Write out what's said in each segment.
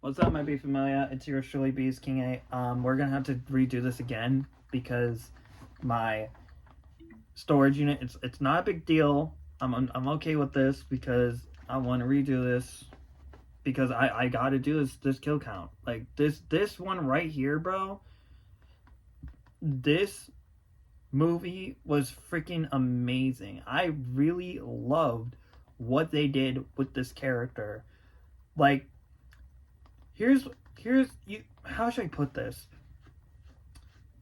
What's up, my Be Familia? It's your Shirley Bees King A. We're gonna have to redo this again because my storage unit. It's not a big deal. I'm okay with this because I want to redo this because I got to do this kill count. Like this one right here, bro. This movie was freaking amazing. I really loved what they did with this character. Like, here's you. How should I put this?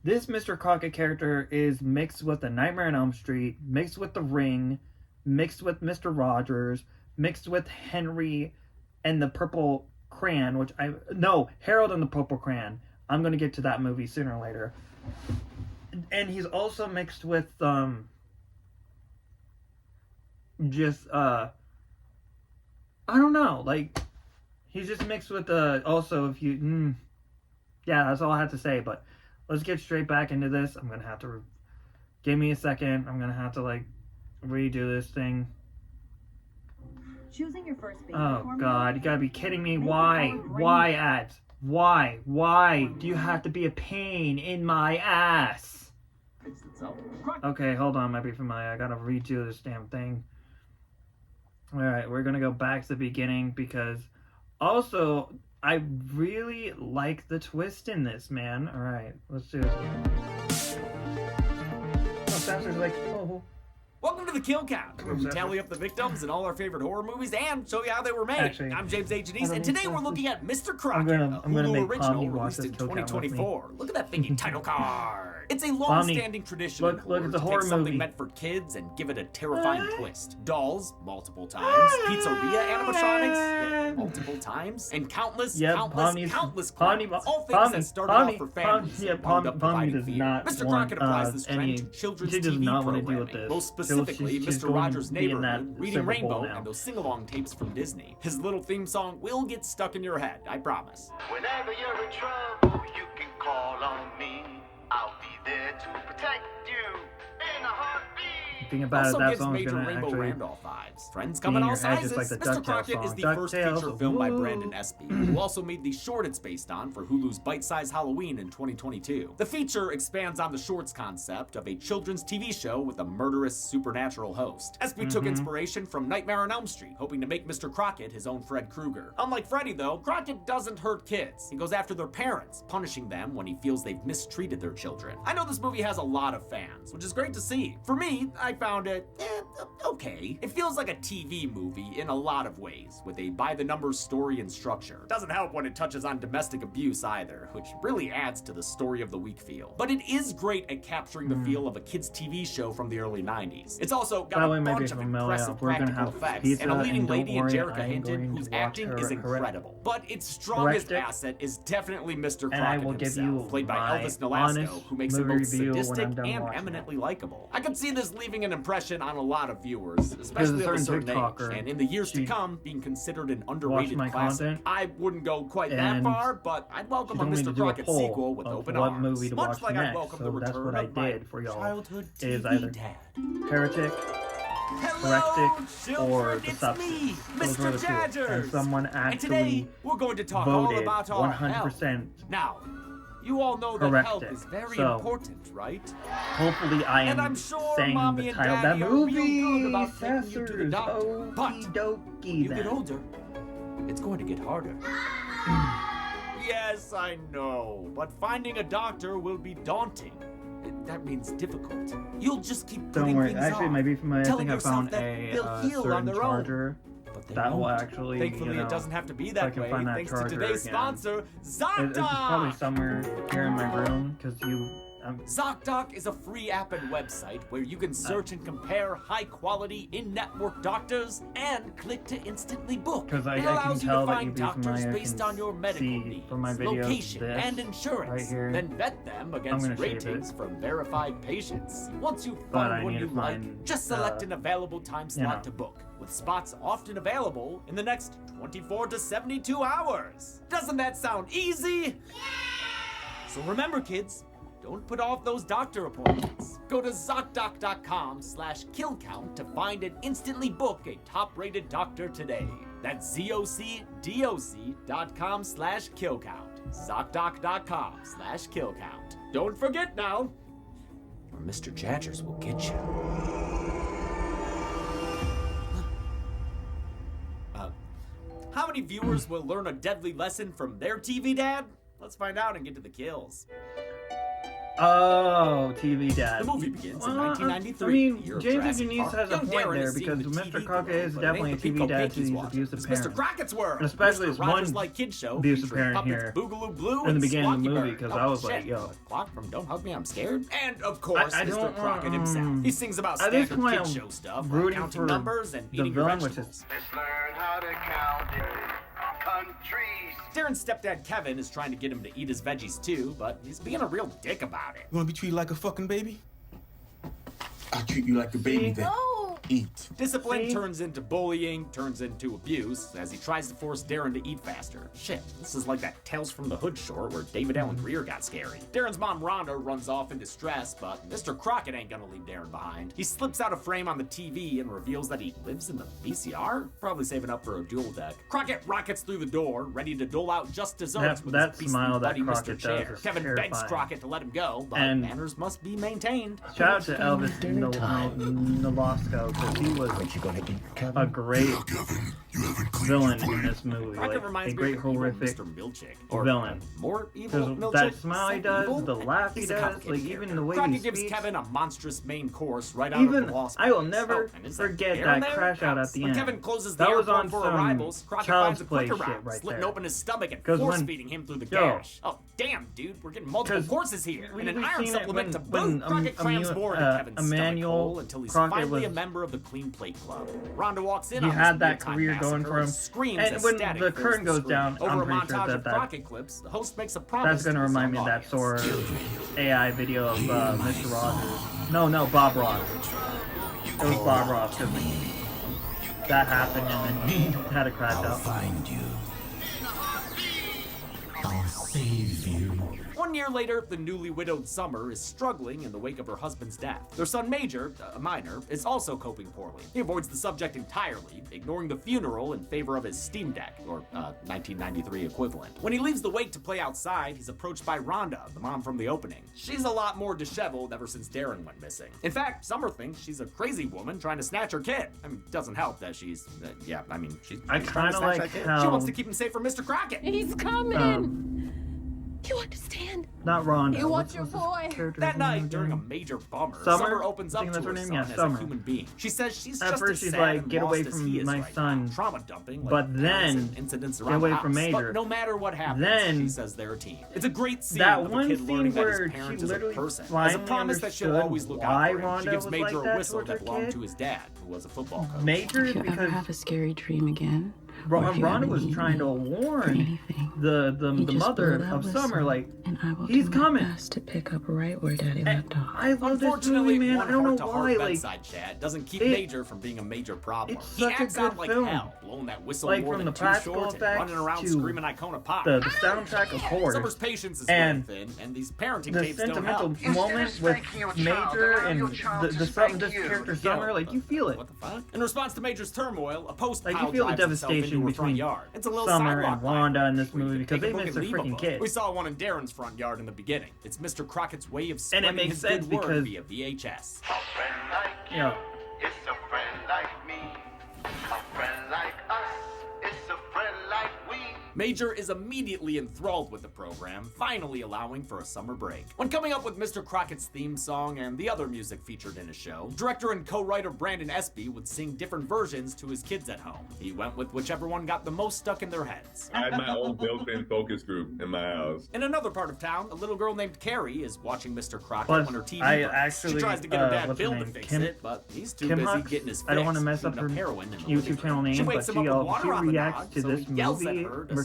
This Mr. Crocket character is mixed with the Nightmare on Elm Street, mixed with The Ring, mixed with Mr. Rogers, mixed with Henry and the Purple Crayon, Harold and the Purple Crayon. I'm gonna get to that movie sooner or later. And he's also mixed with I don't know, like he's just mixed with also if you yeah, that's all I have to say. But let's get straight back into this. I'm gonna have to give me a second. I'm gonna have to like redo this thing. Choosing your first baby Oh God, you gotta be kidding me. Why ads? Why do you have to be a pain in my ass? Okay, hold on, my Be Familia. I gotta redo this damn thing. Alright, we're gonna go back to the beginning because also I really like the twist in this, man. Alright, let's do this. Oh, Spencer's like, oh. Welcome to the Kill Count, where we tally up the victims in all our favorite horror movies and show you how they were made. Actually, I'm James H. Denise, and today we're looking at Mr. Crocket, I'm gonna a make Hulu original Pomni watch released this in Kill Count with me. 2024. Look at that thingy title card. It's a long-standing tradition look at the to horror take something movie. meant for kids and give it a terrifying twist. Dolls, multiple times. Pizzeria animatronics, multiple times. And countless Pomni's, crimes. Pomni, All things that started off for families yeah, and wound up Pomni providing does fear. not Mr. want Crocket applies this trend to children's she does TV not want to programming. deal with this. Most specifically, She's Mr. going Rogers' to be in that Neighborhood, Reading Super Bowl Rainbow, now. and those sing-along tapes from Disney. His little theme song will get stuck in your head, I promise. Whenever you're in trouble, you can call on me. I'll be there to protect you in a heartbeat. Think about Also it, that gives song's major gonna Rainbow actually Randolph vibes. Friends be come in in all your head, sizes. just like the Mr. DuckTales Crocket is song. the first DuckTales, feature film by woo. Brandon Espy, who also made the short it's based on for Hulu's Bite-Size Halloween in 2022. The feature expands on the short's concept of a children's TV show with a murderous supernatural host. Espy took inspiration from Nightmare on Elm Street, hoping to make Mr. Crocket his own Fred Krueger. Unlike Freddy, though, Crocket doesn't hurt kids. He goes after their parents, punishing them when he feels they've mistreated their children. I know this movie has a lot of fans, which is great to see. For me, I found it, okay. It feels like a TV movie in a lot of ways, with a by-the-numbers story and structure. Doesn't help when it touches on domestic abuse either, which really adds to the story of the week feel. But it is great at capturing the feel of a kid's TV show from the early 90s. It's also got a bunch of impressive practical effects, and a leading lady in Jerrica Hinton, whose acting is incredible. But its strongest asset is definitely Mr. Crocket himself, played by Elvis Nolasco, who makes him both sadistic and eminently likable. I could see this leaving an impression on a lot of viewers, especially of a certain age, and in the years to come, being considered an underrated classic. I wouldn't go quite that far, but I'd welcome a Mr. Crocket sequel with open arms, much like I'd welcome the return of my childhood TV dad. Heretic, Heretic, or the Substance. Those were the two. And Jadgers! someone And today, actually we're going to talk all voted about our 100%. health. Now, you all know that health Heretic. is very So, important, right? Hopefully I And am I'm sure saying Mommy the and title of that Daddy are real movie. good about taking you to the doctor. But Okie dokie you then. get older, it's going to get harder. Yes, I know, but finding a doctor will be daunting. That means difficult. You'll just keep Don't putting worry. things Actually, off, maybe from my, I telling think I yourself found that a they'll heal on certain their charger but they that will won't. actually, Thankfully, you know, it doesn't have to be if I that can way, find that thanks to charger today's again. sponsor, It's probably ZocDoc! somewhere here in my room because ZocDoc is a free app and website where you can search and compare high-quality in-network doctors and click to instantly book. 'Cause I It can allows you tell to that find you'd be doctors familiar, based can on your medical see needs, from my videos location, this and insurance. right here. Then vet them against gonna shave ratings it. from verified patients. Once you But I find one need you to like, find, just select an available time slot to book, with spots often available in the next 24 to 72 hours. Doesn't that sound easy? So remember, kids, don't put off those doctor appointments. Go to ZocDoc.com/killcount to find and instantly book a top-rated doctor today. That's ZocDoc.com/killcount. ZocDoc.com/killcount. Don't forget now, or Mr. Jadgers will get you. How many viewers will learn a deadly lesson from their TV dad? Let's find out and get to the kills. Oh, TV dad. The movie begins in 1993. I mean, the year of James Jurassic Denise Park. has a Young point Darren there is seeing because the Mr. TV Crocket is but it definitely a ain't the TV Pico dad to Pinkies these watch. abusive It's parents. Mr. Crockett's world. And especially Mr. his Rogers' one Like Kid show abusive featuring parent puppets here Boogaloo Blue in the and beginning of the Squawky movie, Bird. 'cause Oh, I was shit. like, yo. The clock from Don't Hug Me, I'm Scared. And of course, I Mr. don't Crockett want, himself. He sings about at this standard point, kid I'm show stuff, like rooting counting for numbers and the eating your villain, which is vegetables. Let's learn how to count it. Countries. Darren's stepdad Kevin is trying to get him to eat his veggies too, but he's being a real dick about it. You wanna be treated like a fucking baby? I'll treat you like a baby then. Eat. Discipline See? turns into bullying, turns into abuse, as he tries to force Darren to eat faster. Shit, this is like that Tales from the Hood short where David Allen Greer got scary. Darren's mom Rhonda runs off in distress, but Mr. Crocket ain't gonna leave Darren behind. He slips out a frame on the TV and reveals that he lives in the VCR, probably saving up for a dual deck. Crocket rockets through the door, ready to dole out just desserts with that his beastly smile that buddy Mr. Crocket does Chair. is Kevin begs terrifying. Crocket to let him go, but And- manners must be maintained. shout out to Elvis Nolasco because he was a great villain in this movie. Crocket Like reminds a me great of evil horrific Mr. Milchick. Or villain. more evil Because Milchick. that smile he does, evil? the laugh he He's a does, complicated like even character. the way Crocket he gives speaks. Kevin a monstrous main course right out of Even the Lost I will Boys. never Oh, and is forget Darren that there? crash out at the When end. Kevin closes That the was airport on for some arrivals, Crocket Child's finds a Play quick shit around, right slitting there. open his stomach and 'Cause force when- feeding him through the yo. gash. Oh, damn, dude, we're getting multiple Because courses here. And an we've iron seen it supplement to when boot. Crocket crams more into Kevin's stomach Emmanuel hole until he's Crocket finally a was- member of the Clean Plate Club. Rhonda walks in He on had this that mealtime career going massacre for him. and screams And when ecstatic the fills curtain goes screen. down, Over I'm a pretty sure montage that of that- Crocket clips, the host makes a promise. That's gonna to his remind me young of that audience. sort of AI video of Mr. Rogers. No, Bob Ross. It was Bob Ross because that happened and then he had a crash out. Find you. I'll save you. 1 year later, the newly widowed Summer is struggling in the wake of her husband's death. Their son Major, a minor, is also coping poorly. He avoids the subject entirely, ignoring the funeral in favor of his Steam Deck, or 1993 equivalent. When he leaves the wake to play outside, he's approached by Rhonda, the mom from the opening. She's a lot more disheveled ever since Darren went missing. In fact, Summer thinks she's a crazy woman trying to snatch her kid. I mean, it doesn't help that she's, she's I trying to kinda snatch like that kid. how- She wants to keep him safe from Mr. Crocket. He's coming. Um, You understand? Not Rhonda. You want What's- your what's this boy. character's That name night, during a again? major bummer, Summer? opens I up think to that's her her name, son yeah, as Summer. a human being. She says she's At just first as she's sad like, and "Get away lost as from he is my right son." now. Trauma dumping, like But then, and incidents get around away the from house. Major. But no matter what happens, Then, she says they're a team. It's a great scene that of a one kid scene learning that where his she parent is a literally person. As a finally promise that she'll understood always look why out for him, she Rhonda gives was Major like a that whistle towards her that belonged kid. to his dad, who was a football coach. Major If you ever because have a scary dream again, or if you Rhonda ever was need trying me to for warn anything, the you just mother blow that of whistle, Summer, like, and I will he's do coming. my best to pick up right where Daddy And left off. I love this Unfortunately, movie, man. one I don't know heart-to-heart why. Like, bedside chat doesn't keep it- Major from being a major problem. it's He such a acts out good like film. hell, blowing that whistle Like, more from than the too practical short and effects running around to screaming Icona Pop. the soundtrack, of course. Summer's patience is And very thin, and these parenting The tapes don't sentimental help. Instead of moment with spanking your child, Major allow and your child the to this spank you. character Summer, like, you feel it. What the fuck? In response to Major's turmoil, a post Like, pile you feel the drives itself into devastation her front between yard. It's a little Summer sidewalk and Wanda life in this where you movie can because take a they book miss and their leave a freaking book. kid. We saw one in Darren's front yard in the beginning. It's Mr. Crockett's way of spreading makes his sense good word because- via VHS. A friend like you, Yeah. it's a friend like me. A friend like us, it's a friend like we. Major is immediately enthralled with the program, finally allowing for a summer break. When coming up with Mr. Crockett's theme song and the other music featured in his show, director and co-writer Brandon Espy would sing different versions to his kids at home. He went with whichever one got the most stuck in their heads. I had my own built-in focus group in my house. In another part of town, a little girl named Carrie is watching Mr. Crocket Plus, when her TV I burns. actually, She tries to get her dad what's her Bill to name? fix Kim- it, but he's too Kim busy Hux? getting his fix. I don't want to mess up shooting her heroin in the YouTube living channel room. She name, wakes but him up with she water on the reacts knob, to so this he yells at movie her to regarding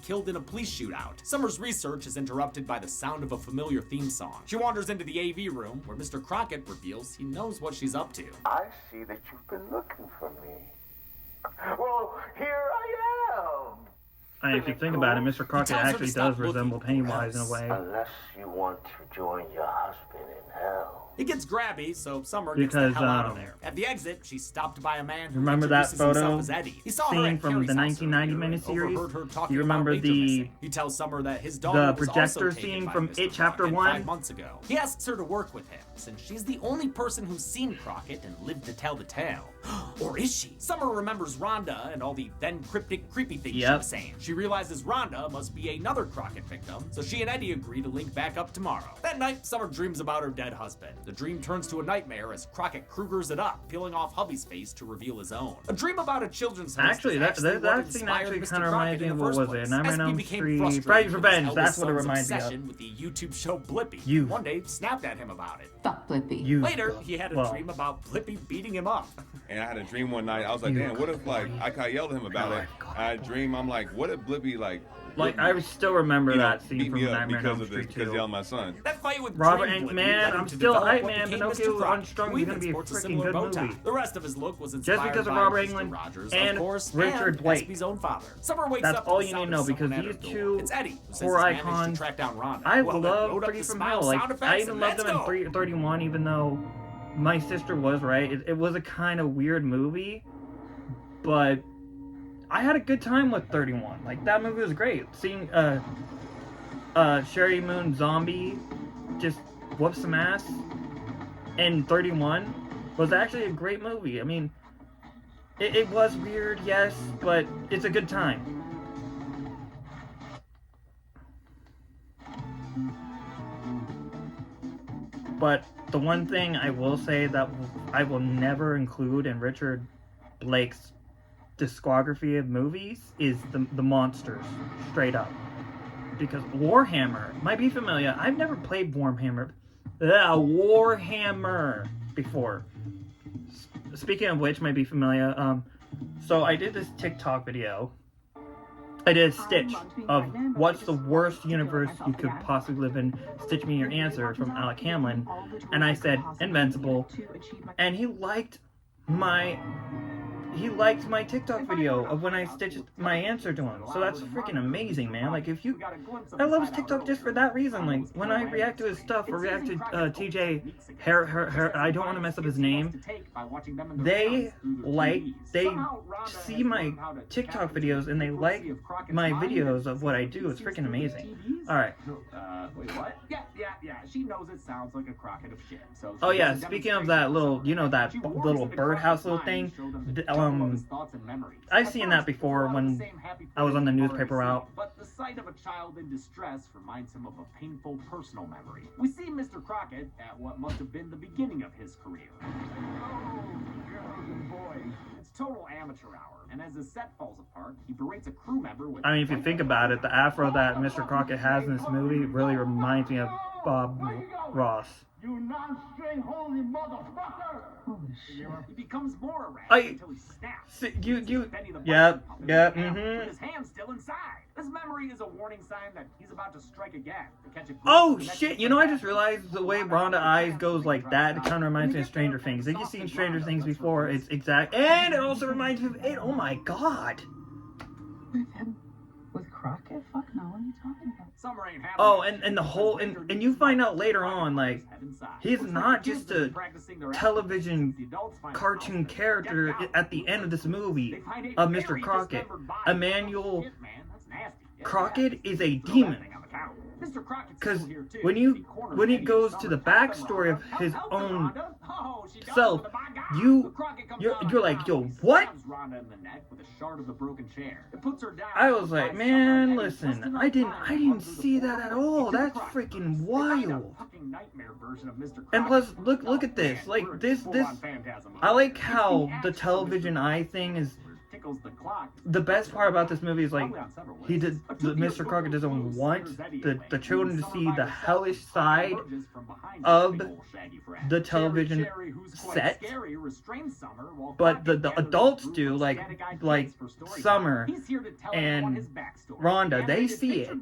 killed in a police shootout. Summer's research is interrupted by the sound of a familiar theme song. She wanders into the AV room, where Mr. Crocket reveals he knows what she's up to. I see that you've been looking for me. Well, here I am. And if you think about it, Mr. Crocket actually does resemble Pennywise in a way. Unless you want to join your husband in hell. He gets grabby, so Summer gets Because, the hell out of there. At the exit, she's stopped by a man who remember that introduces photo himself as Eddie. He saw her scene at from Carrie's the house 1990 earlier and miniseries? overheard her talking You remember about Major the missing. He tells Summer that his the daughter was projector also taken scene by from Mr. It Chapter Crocket 1? 5 months ago. He asks her to work with him, since she's the only person who's seen Crocket and lived to tell the tale. Or is she? Summer remembers Rhonda and all the then cryptic, creepy things she was saying. She realizes Rhonda must be another Crocket victim, so she and Eddie agree to link back up tomorrow. That night, Summer dreams about her dead husband. The dream turns to a nightmare as Crocket Krugers it up, peeling off hubby's face to reveal his own. A dream about a children's host Actually, is that what scene inspired actually Mr. kind of Crocket reminds me in of the what first was place. it? Nightmare on SB Elm became Street. frustrated Freddy's with his Revenge. eldest That's what it son's reminds me of. obsession with the YouTube show Blippi. You. One day, snapped at him about it. Fuck Blippi. You. Later, he had a dream about Blippi beating him up. And I had a dream one night. I was like, damn, what if, like, I yelled at him about it. I had a dream. I'm like, what if Blippi, like I still remember that scene beat from me up Nightmare on Elm because of Street because 2. yelling at my son. That fight with Robert Dream Englund, Blippi man, led him I'm to still develop hype, what man. became Pinocchio Mr. Crocket, Unstrung who is even gonna be a sports freaking similar good bow tie. movie. The rest of his look was Just inspired because of by Robert Mr. Englund Rogers, and of course, Richard and Blake. SB's own father. Summer wakes That's up all to the you need to sound know of because someone at these her door. two It's Eddie, who says horror he's managed to icons. track down Rhonda. I Well, then love load up Pretty the from smile Hell. Like, sound I effects even and loved let's them in go. 31, even though my sister was right. It was a kind of weird movie, but I had a good time with 31. Like, that movie was great. Seeing Sherry Moon Zombie just whoop some ass in 31 was actually a great movie. I mean, it was weird, yes, but it's a good time. But the one thing I will say that I will never include in Richard Blake's discography of movies is the monsters, straight up. Because Warhammer might be familiar. I've never played Warhammer before. Speaking of which, might be familiar. So I did this TikTok video. I did a stitch of what's the worst universe you could possibly live in. Stitch me your answer from Alec Hamlin, and I said Invincible, and he liked my TikTok video of when I stitched my answer to him. So that's freaking amazing, man. Like, I love his TikTok just for that reason. Like, when I react to his stuff or react to TJ, I don't want to mess up his name. They see my TikTok videos and they like my videos of what I do. It's freaking amazing. Alright. Wait, what? Yeah. She knows it sounds like a Crocket of shit. So oh yeah, speaking of that little, that little birdhouse little thing, I've seen that before when I was on the newspaper route. But the sight of a child in distress reminds him of a painful personal memory. We see Mr. Crocket at what must have been the beginning of his career. Oh, boy. It's total amateur hour, and as his set falls apart, he berates a crew member with... I mean, if you think about it, the afro that Mr. Crocket has in this movie really reminds me of Bob Ross. You non-straight holy motherfucker! Holy shit. He becomes more erratic until he snaps. With his hand still inside. This memory is a warning sign that he's about to strike again. To catch a oh shit! I just realized the way Rhonda eyes goes like that. It kind of reminds me of Stranger Things. If you've seen Stranger Things before, it's exact, and it also reminds me of it. Oh my god! With him? With Crocket? Fuck no, what are you talking about? Oh, and the whole and you find out later on, like, he's not just a television cartoon character at the end of this movie of Mr. Crocket. Emmanuel Crocket is a demon. Because when he goes to the backstory of his own self, you're like, yo, what? I was like, man, listen, I didn't see that at all. That's freaking wild. And plus, look at this. Like this. I like how the television eye thing is. The best part about this movie is like Mr. Crocket doesn't want the children to see the hellish side of the television set, but the adults do, like Summer and Rhonda, they see it.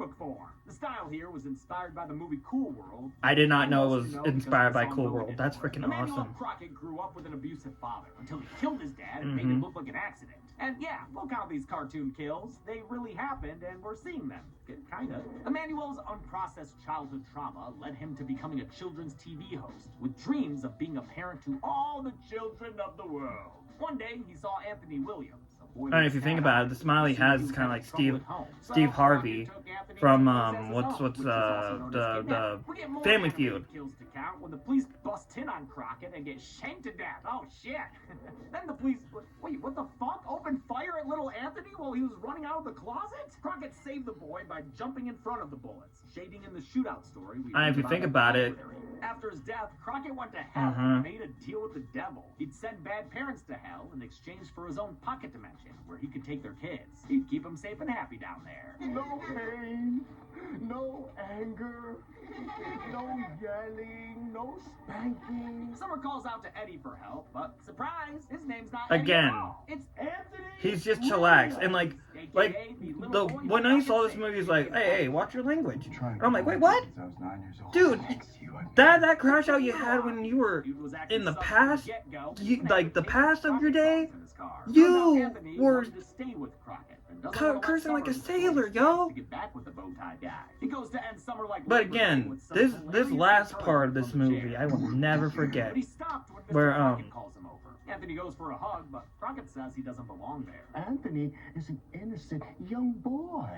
The style here was inspired by the movie Cool World. I did not know it was inspired by Cool World. That's freaking awesome. Crocket grew up with an abusive father until he killed his dad and made it look like an accident. And yeah, we'll count these cartoon kills. They really happened, and we're seeing them. Kinda. Emmanuel's unprocessed childhood trauma led him to becoming a children's TV host, with dreams of being a parent to all the children of the world. One day, he saw Anthony Williams. And if you think about it, the smiley has is kind of like Steve Harvey from what's the Family Feud. When the police bust in on Crocket and get shanked to death. Oh shit! Then the police, wait, what the fuck? Opened fire at little Anthony while he was running out of the closet? Crocket saved the boy by jumping in front of the bullets, shading in the shootout story. And if you think about it, after his death, Crocket went to hell and made a deal with the devil. He'd send bad parents to hell in exchange for his own pocket dimension, where he could take their kids. He'd keep them safe and happy down there. No pain, no anger, no yelling, no spanking. Summer calls out to Eddie for help, but surprise, his name's not again, Eddie at all. It's Anthony. He's just chillax, and like when I saw this movie, he's like, hey, watch your language. And I'm like, wait, what? Dude, that crash out you had when you were in the past, like the past of your day, you were cursing like a sailor, yo. But again, this last part of this movie, I will never forget. Where Anthony goes for a hug, but Crocket says he doesn't belong there. Anthony is an innocent young boy.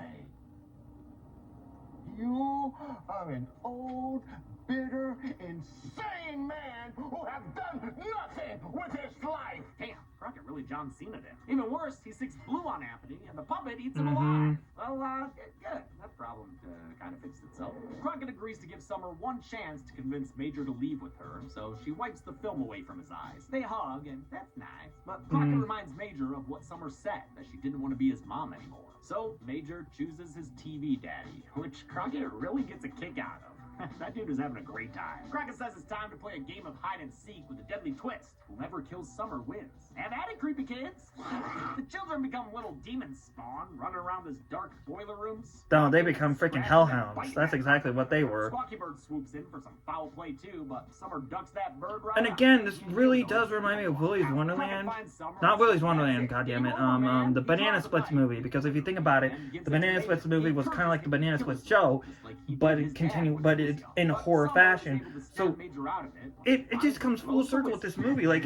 You are an old, bitter, insane man who has done nothing with his life. Damn, Crocket really John Cena'd him. Even worse, he sticks glue on Anthony, and the puppet eats him alive. Well, good. That problem kind of fixed itself. Crocket agrees to give Summer one chance to convince Major to leave with her, so she wipes the film away from his eyes. They hug, and that's nice. But Crocket reminds Major of what Summer said, that she didn't want to be his mom anymore. So Major chooses his TV daddy, which Crocket really gets a kick out of. That dude is having a great time. Crocket says it's time to play a game of hide and seek with a deadly twist. Whoever kills Summer wins. Have at it, creepy kids. The children become little demon spawn, running around this dark boiler room. No, they become freaking hellhounds. That's exactly what they were. Squawky Bird swoops in for some foul play too, but Summer ducks that bird right And again, this really does remind me of Willy's Wonderland. Not Willy's Wonderland, goddammit. The Banana Splits movie. Because if you think about it, the Banana Splits movie was kind of like the Banana Splits show, but it continued, but it's in a horror fashion. So it just comes full circle with this movie. Like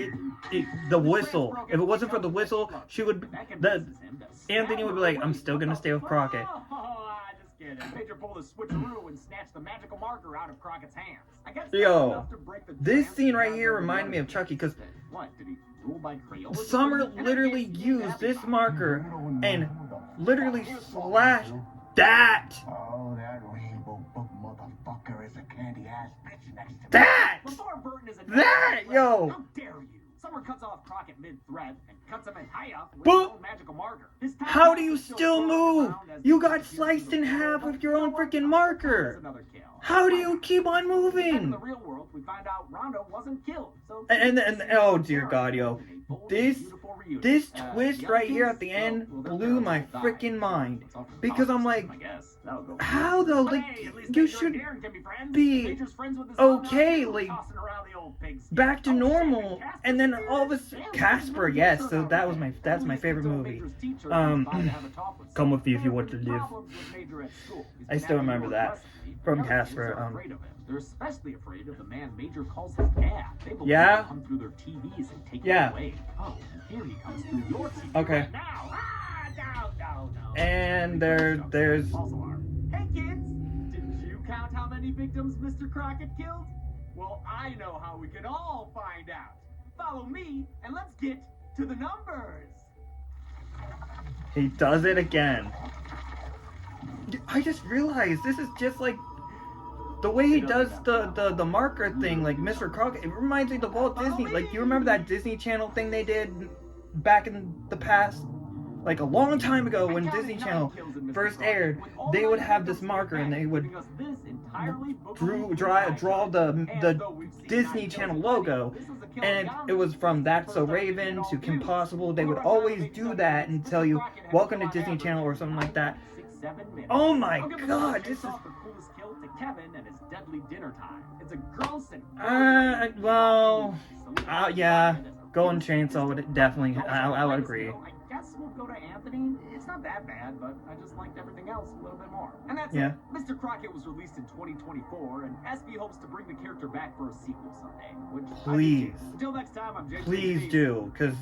the whistle. If it wasn't for the whistle, Anthony would be like, I'm still gonna stay with Crocket. Just kidding. Major pulled a switcheroo and snatched the magical marker out of Crocket's hands. I guess Yo, this scene right here reminded me of Chucky, because Summer literally used this marker and literally slashed that. Oh, that rainbow book motherfucker is a candy-ass bitch next to me. That, yo. How dare you? Summer cuts off Crocket mid-thread and cuts him in half with his own magical marker. How do you still move? You got sliced in half with your own freaking marker. How do you keep on moving? In the real world, we find out Rondo wasn't killed. And oh dear God, yo, this twist right here at the end blew my freaking mind, because I'm like, how though? Like, you should be okay, like back to normal, and then all of a sudden, Casper, yes, so that's my favorite movie. Come with me if you want to live. I still remember that from Casper. They're especially afraid of the man Major calls his dad. They believe he'll come through their TVs and take it away. Oh, and here he comes through your TV right now. No. And there's. Hey kids, didn't you count how many victims Mr. Crocket killed? Well, I know how we can all find out. Follow me, and let's get to the numbers. He does it again. I just realized this is just like the way he does the marker thing, like Mr. Crocket. It reminds me of Walt Disney. Like, you remember that Disney Channel thing they did back in the past? Like a long time ago, when Disney Channel first aired, they would have this marker and they would draw the Disney Channel logo, and it was from That's So Raven to Kim Possible. They would always do that and tell you, welcome to Disney Channel or something like that. Oh my God, this is... Kevin and his deadly dinner time. It's a gross and yeah, Golden Chainsaw would definitely, I would agree. I guess we'll go to Anthony. It's not that bad, but I just liked everything else a little bit more. And that's Yeah. it. Mr. Crocket was released in 2024, and SB hopes to bring the character back for a sequel someday. Which Please. Until next time, I'm JJ. Please do, because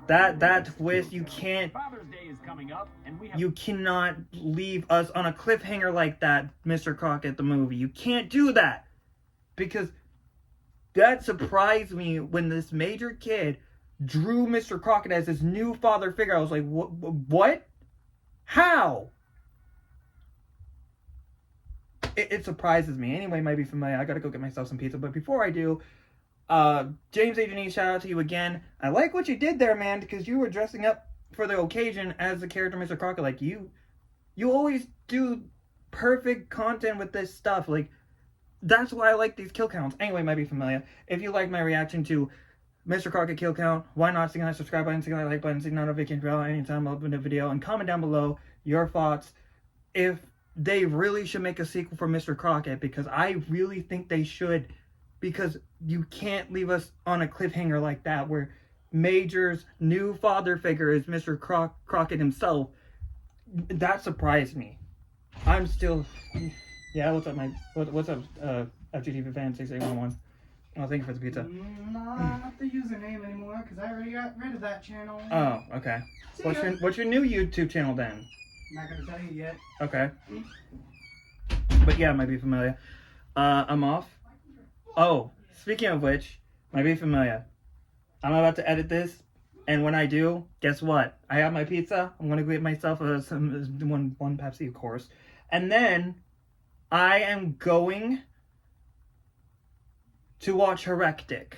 that twist, you can't, Father's Day is coming up, and we have you cannot leave us on a cliffhanger like that, Mr. Crocket the movie. You can't do that, because that surprised me when this major kid drew Mr. Crocket as his new father figure. I was like, what? How? It surprises me. Anyway, might be familiar. I gotta go get myself some pizza, but before I do, James A. Denise, shout out to you again. I like what you did there, man, because you were dressing up for the occasion as the character Mr. Crocket. Like, you always do perfect content with this stuff. Like, that's why I like these kill counts. Anyway, might be familiar. If you like my reaction to Mr. Crocket kill count, why not sing that subscribe button, sing that like button, sing that notification bell anytime I open a video, and comment down below your thoughts if they really should make a sequel for Mr. Crocket, because I really think they should, because you can't leave us on a cliffhanger like that where Major's new father figure is Mr. Crocket himself. That surprised me. I'm still... Yeah, what's up, what's up, FGTV fan 6811? Oh, thank you for the pizza. Not the username anymore, because I already got rid of that channel. Oh, okay. What's your new YouTube channel then? Not gonna tell you yet. Okay. But yeah, might be familiar. I'm off. Oh, speaking of which, might be familiar. I'm about to edit this, and when I do, guess what? I have my pizza. I'm gonna get myself one Pepsi, of course, and then I am going to watch Heretic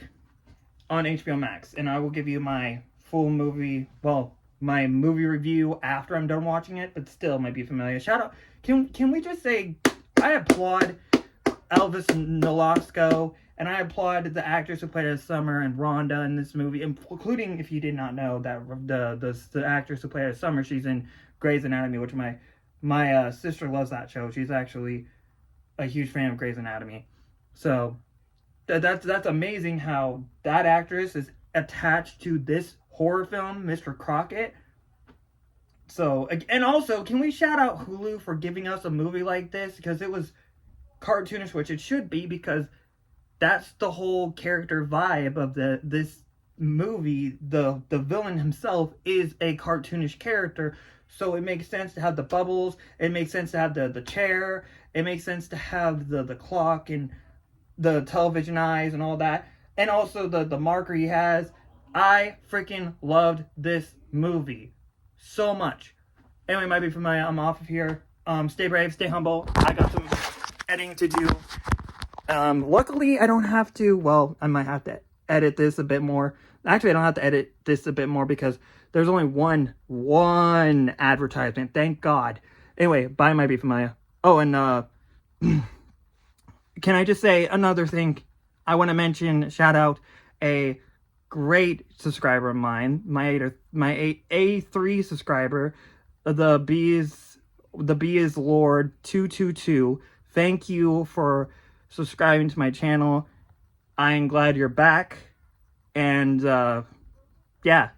on HBO Max, and I will give you my full movie, well, my movie review after I'm done watching it, but still might be familiar. Shout out, can we just say, I applaud Elvis Nolasco, and I applaud the actors who played as Summer and Rhonda in this movie, including, if you did not know, that the actress who played as Summer, she's in Grey's Anatomy, which my sister loves that show. She's actually a huge fan of Grey's Anatomy. So that's amazing how that actress is attached to this horror film, Mr. Crocket. So, and also, can we shout out Hulu for giving us a movie like this? Because it was cartoonish, which it should be, because that's the whole character vibe of this movie. The villain himself is a cartoonish character, so it makes sense to have the bubbles, it makes sense to have the chair, it makes sense to have the clock and the television eyes and all that, and also the marker he has. I freaking loved this movie so much. Anyway, might be familiar. I'm off of here. Stay brave, stay humble. I got some editing to do. Luckily, I don't have to, well, I might have to edit this a bit more. Actually, I don't have to edit this a bit more because there's only one advertisement. Thank God. Anyway, bye, might be familiar. Oh, and can I just say another thing? I want to mention, shout out a great subscriber of mine, my A3 subscriber, the B is Lord 222. Thank you for subscribing to my channel. I'm glad you're back, and yeah,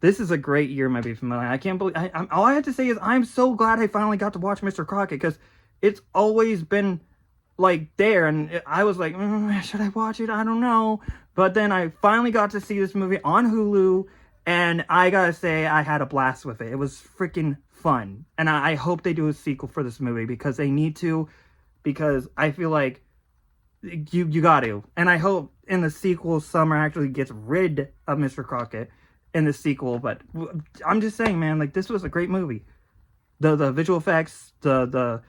this is a great year, might be familiar. I can't believe all I have to say is I'm so glad I finally got to watch Mr. Crocket, because it's always been like there, and I was like, should I watch it? I don't know. But then I finally got to see this movie on Hulu, and I gotta say, I had a blast with it. It was freaking fun, and I hope they do a sequel for this movie, because they need to, because I feel like you got to. And I hope in the sequel, Summer actually gets rid of Mr. Crocket in the sequel. But I'm just saying, man, like, this was a great movie. The visual effects, the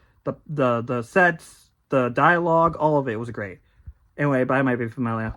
sets, the dialogue, all of it was great. Anyway, bye, might be familiar.